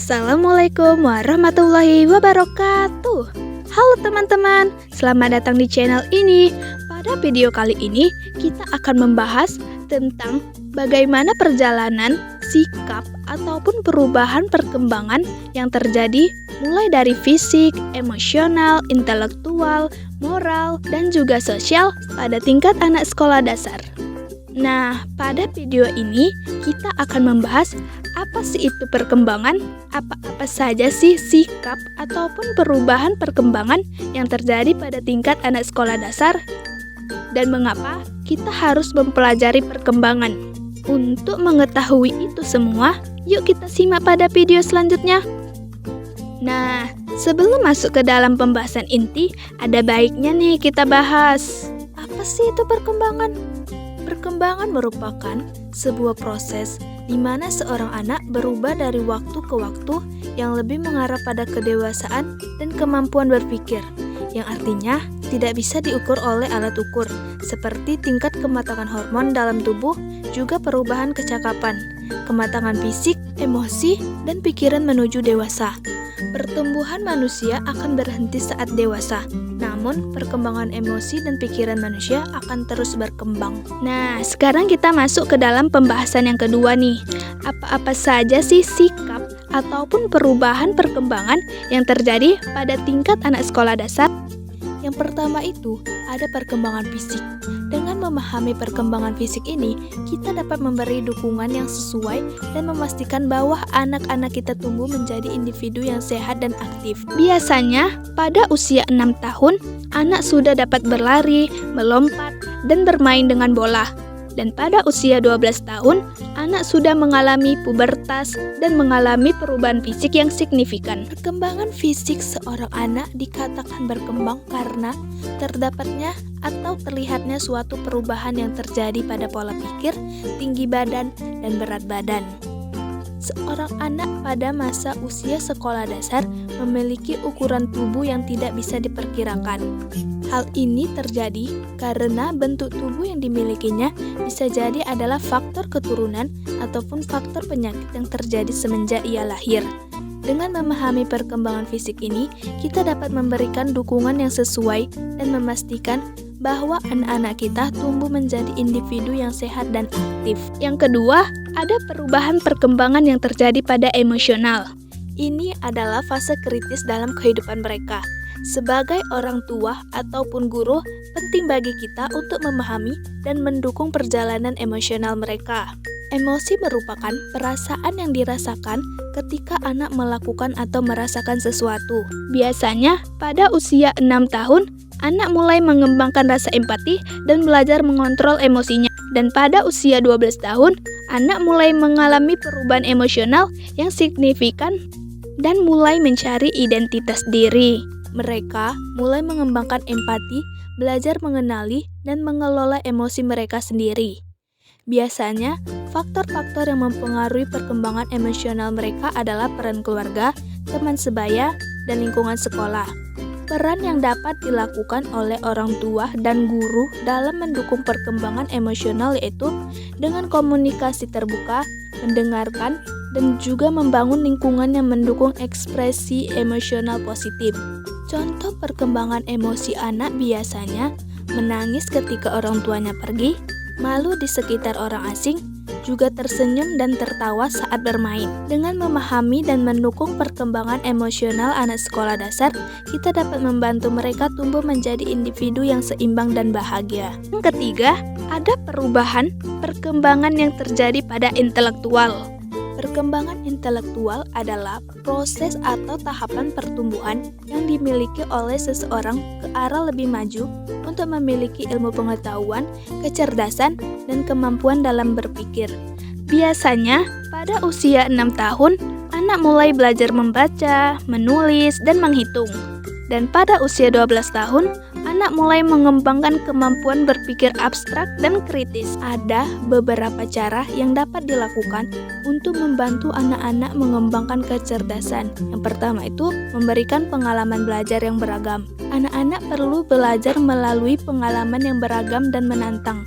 Assalamualaikum warahmatullahi wabarakatuh. Halo teman-teman, selamat datang di channel ini. Pada video kali ini, kita akan membahas tentang bagaimana perjalanan, sikap, ataupun perubahan perkembangan yang terjadi mulai dari fisik, emosional, intelektual, moral, dan juga sosial pada tingkat anak sekolah dasar. Nah, pada video ini kita akan membahas apa sih itu perkembangan, apa saja sih sikap ataupun perubahan perkembangan yang terjadi pada tingkat anak sekolah dasar, dan mengapa kita harus mempelajari perkembangan. Untuk mengetahui itu semua, yuk kita simak pada video selanjutnya. Nah, sebelum masuk ke dalam pembahasan inti, ada baiknya nih kita bahas. Apa sih itu perkembangan? Perkembangan merupakan sebuah proses di mana seorang anak berubah dari waktu ke waktu yang lebih mengarah pada kedewasaan dan kemampuan berpikir, yang artinya tidak bisa diukur oleh alat ukur, seperti tingkat kematangan hormon dalam tubuh, juga perubahan kecakapan, kematangan fisik, emosi, dan pikiran menuju dewasa. Pertumbuhan manusia akan berhenti saat dewasa, namun perkembangan emosi dan pikiran manusia akan terus berkembang. Nah, sekarang kita masuk ke dalam pembahasan yang kedua nih. Apa-apa saja sih sikap ataupun perubahan perkembangan yang terjadi pada tingkat anak sekolah dasar? Yang pertama itu ada perkembangan fisik. Dengan memahami perkembangan fisik ini, kita dapat memberi dukungan yang sesuai dan memastikan bahwa anak-anak kita tumbuh menjadi individu yang sehat dan aktif. Biasanya, pada usia 6 tahun, anak sudah dapat berlari, melompat, dan bermain dengan bola. Dan pada usia 12 tahun, anak sudah mengalami pubertas dan mengalami perubahan fisik yang signifikan. Perkembangan fisik seorang anak dikatakan berkembang karena terdapatnya atau terlihatnya suatu perubahan yang terjadi pada pola pikir, tinggi badan, dan berat badan. Seorang anak pada masa usia sekolah dasar memiliki ukuran tubuh yang tidak bisa diperkirakan. Hal ini terjadi karena bentuk tubuh yang dimilikinya bisa jadi adalah faktor keturunan ataupun faktor penyakit yang terjadi semenjak ia lahir. Dengan memahami perkembangan fisik ini, kita dapat memberikan dukungan yang sesuai dan memastikan bahwa anak-anak kita tumbuh menjadi individu yang sehat dan aktif. Yang kedua, ada perubahan perkembangan yang terjadi pada emosional. Ini adalah fase kritis dalam kehidupan mereka. Sebagai orang tua ataupun guru, penting bagi kita untuk memahami dan mendukung perjalanan emosional mereka. Emosi merupakan perasaan yang dirasakan ketika anak melakukan atau merasakan sesuatu. Biasanya, pada usia 6 tahun, anak mulai mengembangkan rasa empati dan belajar mengontrol emosinya. Dan pada usia 12 tahun, anak mulai mengalami perubahan emosional yang signifikan dan mulai mencari identitas diri. Mereka mulai mengembangkan empati, belajar mengenali, dan mengelola emosi mereka sendiri. Biasanya, faktor-faktor yang mempengaruhi perkembangan emosional mereka adalah peran keluarga, teman sebaya, dan lingkungan sekolah. Peran yang dapat dilakukan oleh orang tua dan guru dalam mendukung perkembangan emosional yaitu dengan komunikasi terbuka, mendengarkan, dan juga membangun lingkungan yang mendukung ekspresi emosional positif. Contoh perkembangan emosi anak biasanya menangis ketika orang tuanya pergi, malu di sekitar orang asing, juga tersenyum dan tertawa saat bermain. Dengan memahami dan mendukung perkembangan emosional anak sekolah dasar, kita dapat membantu mereka tumbuh menjadi individu yang seimbang dan bahagia. Yang ketiga, ada perubahan perkembangan yang terjadi pada intelektual. Perkembangan intelektual adalah proses atau tahapan pertumbuhan yang dimiliki oleh seseorang ke arah lebih maju untuk memiliki ilmu pengetahuan, kecerdasan, dan kemampuan dalam berpikir. Biasanya, pada usia 6 tahun, anak mulai belajar membaca, menulis, dan menghitung. Dan pada usia 12 tahun, anak mulai mengembangkan kemampuan berpikir abstrak dan kritis. Ada beberapa cara yang dapat dilakukan untuk membantu anak-anak mengembangkan kecerdasan. Yang pertama itu memberikan pengalaman belajar yang beragam. Anak-anak perlu belajar melalui pengalaman yang beragam dan menantang.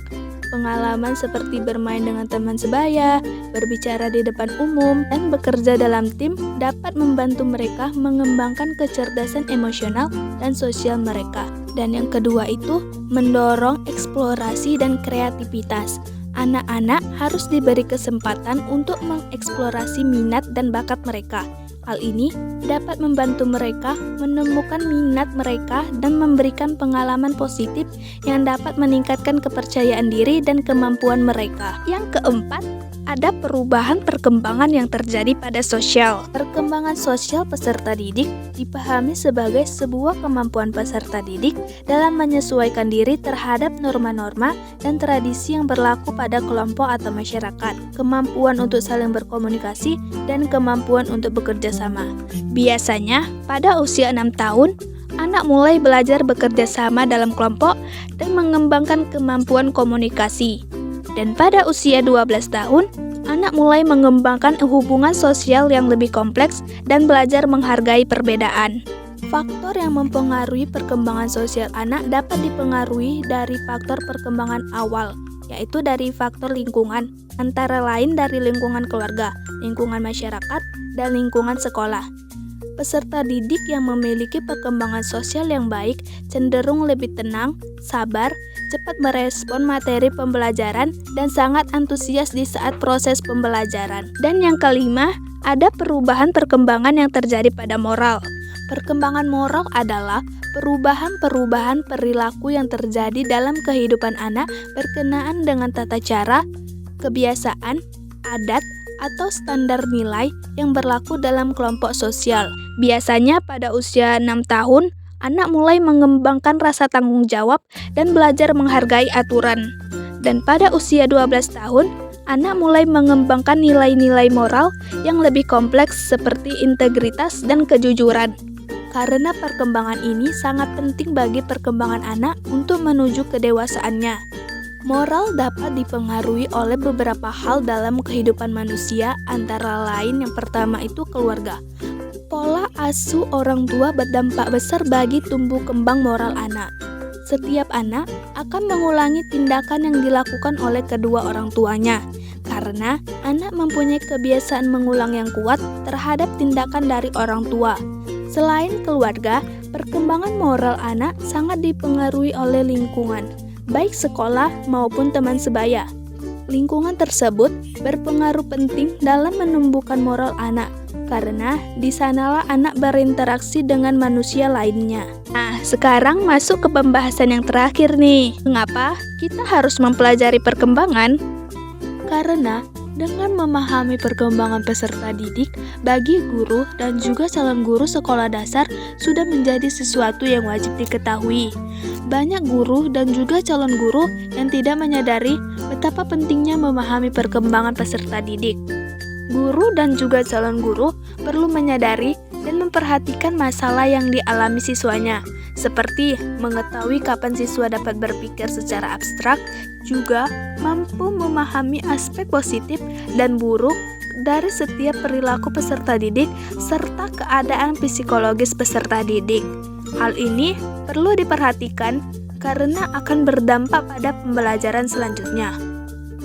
Pengalaman seperti bermain dengan teman sebaya, berbicara di depan umum, dan bekerja dalam tim dapat membantu mereka mengembangkan kecerdasan emosional dan sosial mereka. Dan yang kedua itu, mendorong eksplorasi dan kreativitas. Anak-anak harus diberi kesempatan untuk mengeksplorasi minat dan bakat mereka. Hal ini dapat membantu mereka menemukan minat mereka dan memberikan pengalaman positif yang dapat meningkatkan kepercayaan diri dan kemampuan mereka. Yang keempat, ada perubahan perkembangan yang terjadi pada sosial. Perkembangan sosial peserta didik dipahami sebagai sebuah kemampuan peserta didik dalam menyesuaikan diri terhadap norma-norma dan tradisi yang berlaku pada kelompok atau masyarakat, kemampuan untuk saling berkomunikasi, dan kemampuan untuk bekerja sama. Biasanya, pada usia 6 tahun, anak mulai belajar bekerja sama dalam kelompok dan mengembangkan kemampuan komunikasi. Dan pada usia 12 tahun, anak mulai mengembangkan hubungan sosial yang lebih kompleks dan belajar menghargai perbedaan. Faktor yang mempengaruhi perkembangan sosial anak dapat dipengaruhi dari faktor perkembangan awal, yaitu dari faktor lingkungan, antara lain dari lingkungan keluarga, lingkungan masyarakat, dan lingkungan sekolah. Peserta didik yang memiliki perkembangan sosial yang baik cenderung lebih tenang, sabar, cepat merespon materi pembelajaran, dan sangat antusias di saat proses pembelajaran. Dan yang kelima, ada perubahan perkembangan yang terjadi pada moral. Perkembangan moral adalah perubahan-perubahan perilaku yang terjadi dalam kehidupan anak berkenaan dengan tata cara, kebiasaan, adat, atau standar nilai yang berlaku dalam kelompok sosial. Biasanya pada usia 6 tahun, anak mulai mengembangkan rasa tanggung jawab dan belajar menghargai aturan. Dan pada usia 12 tahun, anak mulai mengembangkan nilai-nilai moral yang lebih kompleks seperti integritas dan kejujuran. Karena perkembangan ini sangat penting bagi perkembangan anak untuk menuju kedewasaannya. Moral dapat dipengaruhi oleh beberapa hal dalam kehidupan manusia, antara lain yang pertama itu keluarga. Pola asuh orang tua berdampak besar bagi tumbuh kembang moral anak. Setiap anak akan mengulangi tindakan yang dilakukan oleh kedua orang tuanya, karena anak mempunyai kebiasaan mengulang yang kuat terhadap tindakan dari orang tua. Selain keluarga, perkembangan moral anak sangat dipengaruhi oleh lingkungan, baik sekolah maupun teman sebaya. Lingkungan tersebut berpengaruh penting dalam menumbuhkan moral anak, karena di sanalah anak berinteraksi dengan manusia lainnya. Nah, sekarang masuk ke pembahasan yang terakhir nih. Mengapa kita harus mempelajari perkembangan? Karena dengan memahami perkembangan peserta didik, bagi guru dan juga calon guru sekolah dasar sudah menjadi sesuatu yang wajib diketahui. Banyak guru dan juga calon guru yang tidak menyadari betapa pentingnya memahami perkembangan peserta didik. Guru dan juga calon guru perlu menyadari dan memperhatikan masalah yang dialami siswanya, seperti mengetahui kapan siswa dapat berpikir secara abstrak, juga mampu memahami aspek positif dan buruk dari setiap perilaku peserta didik serta keadaan psikologis peserta didik. Hal ini perlu diperhatikan karena akan berdampak pada pembelajaran selanjutnya.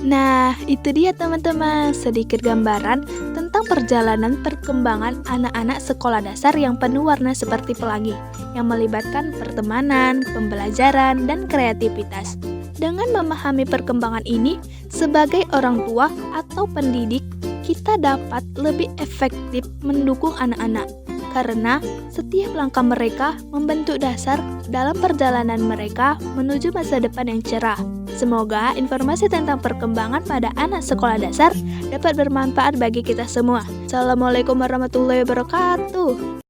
Nah, itu dia teman-teman, sedikit gambaran tentang perjalanan perkembangan anak-anak sekolah dasar yang penuh warna seperti pelangi, yang melibatkan pertemanan, pembelajaran, dan kreativitas. Dengan memahami perkembangan ini, sebagai orang tua atau pendidik, kita dapat lebih efektif mendukung anak-anak, karena setiap langkah mereka membentuk dasar dalam perjalanan mereka menuju masa depan yang cerah. Semoga informasi tentang perkembangan pada anak sekolah dasar dapat bermanfaat bagi kita semua. Assalamualaikum warahmatullahi wabarakatuh.